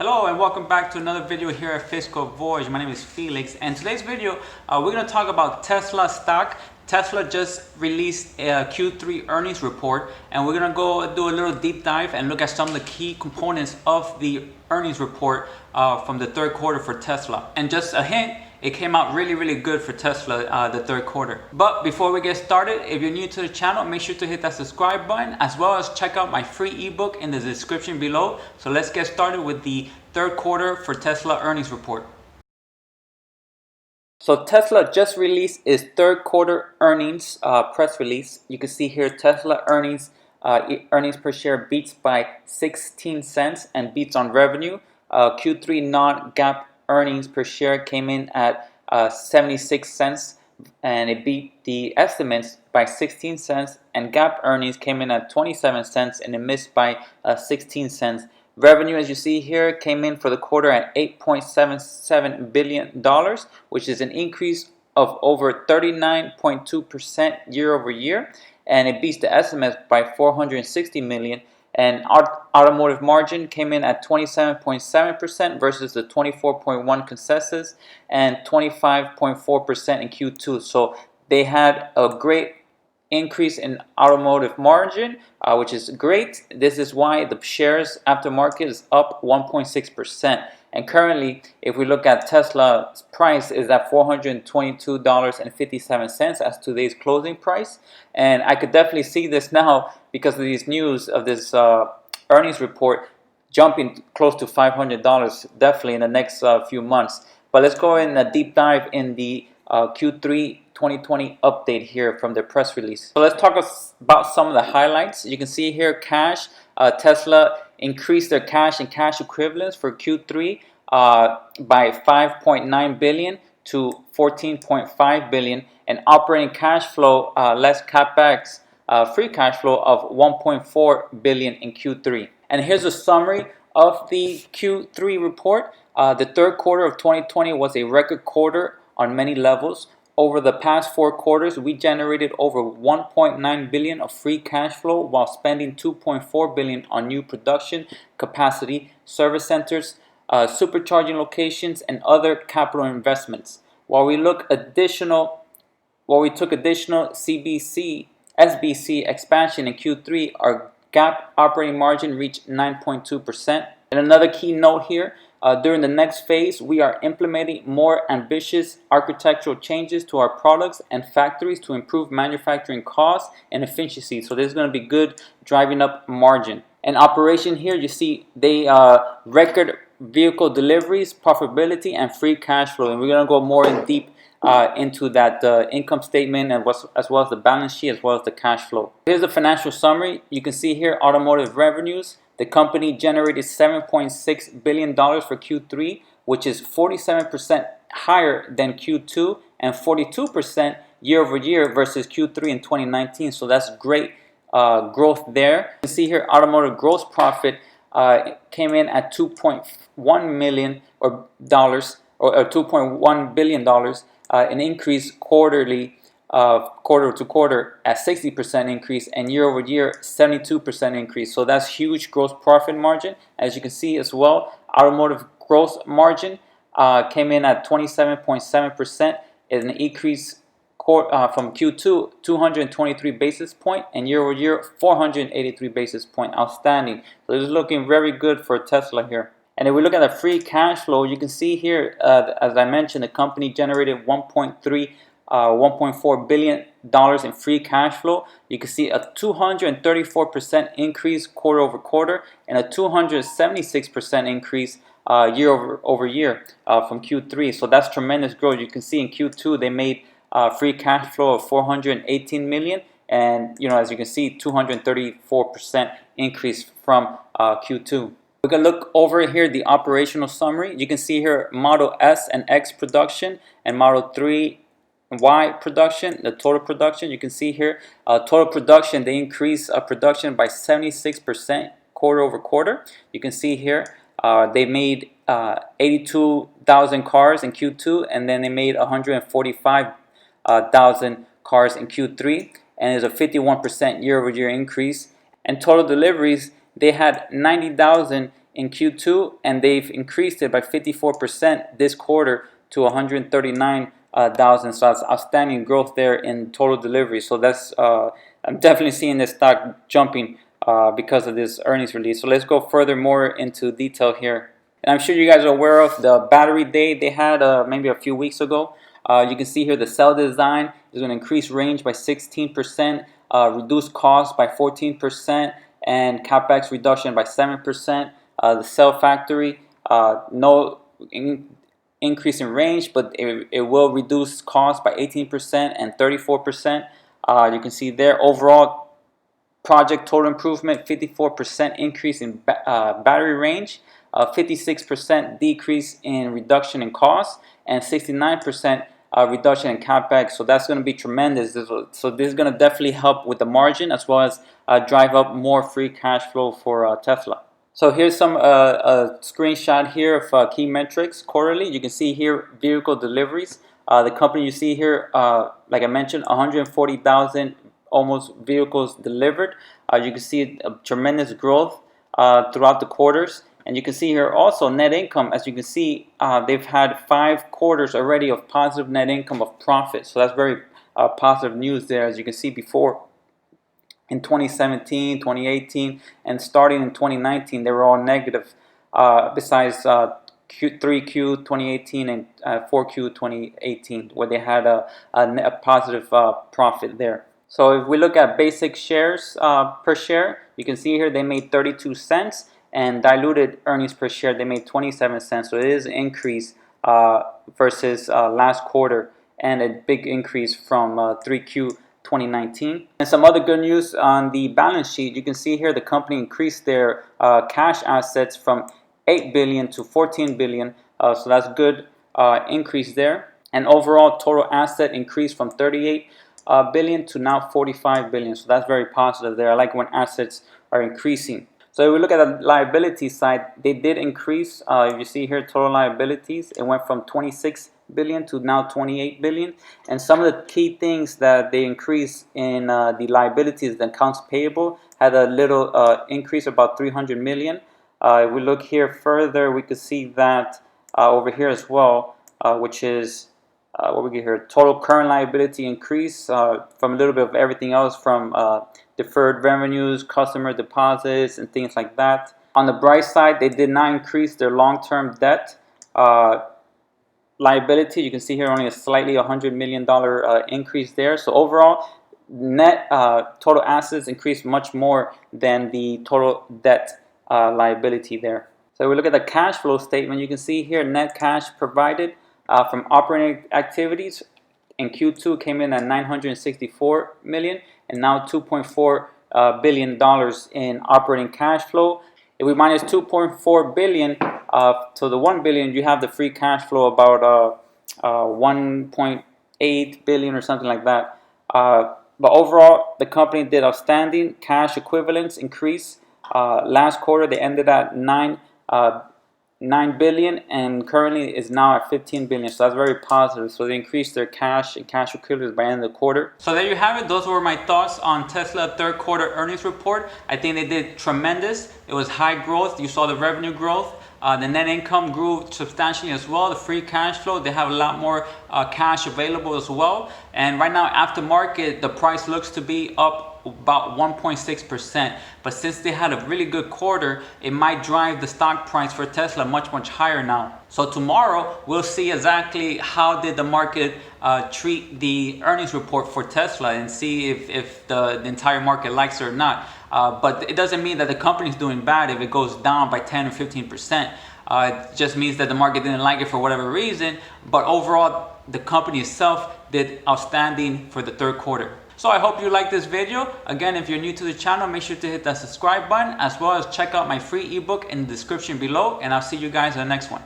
Hello and welcome back to another video here at FiscalVoyage. My name is Felix, and today's video we're going to talk about Tesla stock. Tesla just released a Q3 earnings report, and we're going to go do a little deep dive and look at some of the key components of the earnings report from the third quarter for Tesla. And just a hint, it came out really good for Tesla the third quarter. But before we get started, if you're new to the channel, make sure to hit that subscribe button, as well as check out my free ebook in the description below. So let's get started with the third quarter for Tesla earnings report. So Tesla just released its third quarter earnings press release. You can see here Tesla earnings per share beats by 16 cents and beats on revenue. Q3 non-GAAP earnings per share came in at 76 cents, and it beat the estimates by 16 cents, and GAAP earnings came in at 27 cents and it missed by 16 cents. Revenue, as you see here, came in for the quarter at $8.77 billion, which is an increase of over 39.2% year over year, and it beats the estimates by $460 million. And our automotive margin came in at 27.7% versus the 24.1% consensus and 25.4% in Q2. So they had a great increase in automotive margin, which is great. This is why the shares aftermarket is up 1.6%. And currently, if we look at Tesla's price, is at $422.57 as today's closing price. And I could definitely see this now because of these news of this earnings report jumping close to $500 definitely in the next few months. But let's go in a deep dive in the Q3 2020 update here from the press release. So let's talk about some of the highlights. You can see here cash. Tesla increased their cash and cash equivalents for Q3 by 5.9 billion to 14.5 billion, and operating cash flow less capex free cash flow of 1.4 billion in Q3. And here's a summary of the Q3 report. The third quarter of 2020 was a record quarter on many levels. Over the past 4 quarters, we generated over 1.9 billion of free cash flow while spending 2.4 billion on new production capacity, service centers, supercharging locations, and other capital investments. While we took additional SBC expansion in Q3, our GAAP operating margin reached 9.2%. And another key note here, during the next phase, we are implementing more ambitious architectural changes to our products and factories to improve manufacturing costs and efficiency. So this is going to be good, driving up margin. And operation here, you see they record vehicle deliveries, profitability, and free cash flow. And we're going to go more in deep into that income statement and as well as the balance sheet as well as the cash flow. Here's the financial summary. You can see here automotive revenues. The company generated $7.6 billion for Q3, which is 47% higher than Q2 and 42% year over year versus Q3 in 2019. So that's great growth there. You can see here automotive gross profit came in at $2.1 million or $2.1 billion, an increase quarterly quarter to quarter at 60% increase, and year over year 72% increase. So that's huge gross profit margin. As you can see as well, automotive gross margin came in at 27.7%, an increase from Q2 223 basis point, and year over year 483 basis point. Outstanding. So this is looking very good for Tesla here. And if we look at the free cash flow, you can see here, as I mentioned, the company generated 1.4 billion dollars in free cash flow. You can see a 234% increase quarter over quarter and a 276% increase year over year from Q3. So that's tremendous growth. You can see in Q2 they made free cash flow of 418 million, and as you can see, 234% increase from Q2. We can look over here the operational summary. You can see here Model S and X production and Model 3 Y production, the total production. You can see here total production, they increased production by 76% quarter over quarter. You can see here they made 82,000 cars in Q2, and then they made 145,000 cars in Q3, and there's a 51% year over year increase. And total deliveries, they had 90,000 in Q2, and they've increased it by 54% this quarter to 139,000. So that's outstanding growth there in total delivery. So that's I'm definitely seeing this stock jumping because of this earnings release. So let's go further more into detail here. And I'm sure you guys are aware of the battery day they had maybe a few weeks ago. You can see here the cell design is going to increase range by 16%, reduce cost by 14%, and capex reduction by 7%. The cell factory, no increase in range, but it will reduce cost by 18% and 34%. You can see there overall project total improvement, 54% increase in battery range, 56% decrease in reduction in cost, and 69% reduction in capex. So that's going to be tremendous. So this is going to definitely help with the margin as well as drive up more free cash flow for Tesla. So here's some a screenshot here of key metrics quarterly. You can see here vehicle deliveries. The company you see here, like I mentioned, 140,000 almost vehicles delivered. You can see a tremendous growth throughout the quarters. And you can see here also net income. As you can see, they've had 5 quarters already of positive net income of profit. So that's very positive news there. As you can see before, in 2017, 2018, and starting in 2019, they were all negative. Besides Q3Q 2018 and 4Q 2018, where they had a positive profit there. So if we look at basic shares per share, you can see here they made 32 cents, and diluted earnings per share they made 27 cents. So it is an increase versus last quarter, and a big increase from 3Q 2019. And some other good news on the balance sheet. You can see here the company increased their cash assets from 8 billion to 14 billion. So that's good increase there. And overall total asset increased from 38 billion to now 45 billion. So that's very positive there. I like when assets are increasing. So if we look at the liability side, they did increase. If you see here total liabilities, it went from 26 billion to now 28 billion. And some of the key things that they increased in the liabilities, the accounts payable, had a little increase, about 300 million. If we look here further, we could see that over here as well, which is what we get here, total current liability increase from a little bit of everything else, from deferred revenues, customer deposits, and things like that. On the bright side, they did not increase their long-term debt liability. You can see here only a slightly $100 million increase there. So overall, net total assets increased much more than the total debt liability there. So we look at the cash flow statement. You can see here net cash provided from operating activities in Q2 came in at 964 million, and now 2.4 billion dollars in operating cash flow. If we minus 2.4 billion to the 1 billion, you have the free cash flow about 1.8 billion or something like that. But overall, the company did outstanding. Cash equivalents increased. Last quarter, they ended at 9 billion, and currently is now at 15 billion. So that's very positive. So they increased their cash and cash equivalents by the end of the quarter. So there you have it. Those were my thoughts on Tesla third quarter earnings report. I think they did tremendous. It was high growth. You saw the revenue growth. The net income grew substantially as well. The free cash flow, they have a lot more cash available as well. And right now, after market, the price looks to be up about 1.6%. But since they had a really good quarter, it might drive the stock price for Tesla much higher now. So tomorrow, we'll see exactly how did the market treat the earnings report for Tesla, and see if the entire market likes it or not. But it doesn't mean that the company is doing bad if it goes down by 10 or 15%. It just means that the market didn't like it for whatever reason. But overall, the company itself did outstanding for the third quarter. So I hope you like this video. Again, if you're new to the channel, make sure to hit that subscribe button, as well as check out my free ebook in the description below. And I'll see you guys in the next one.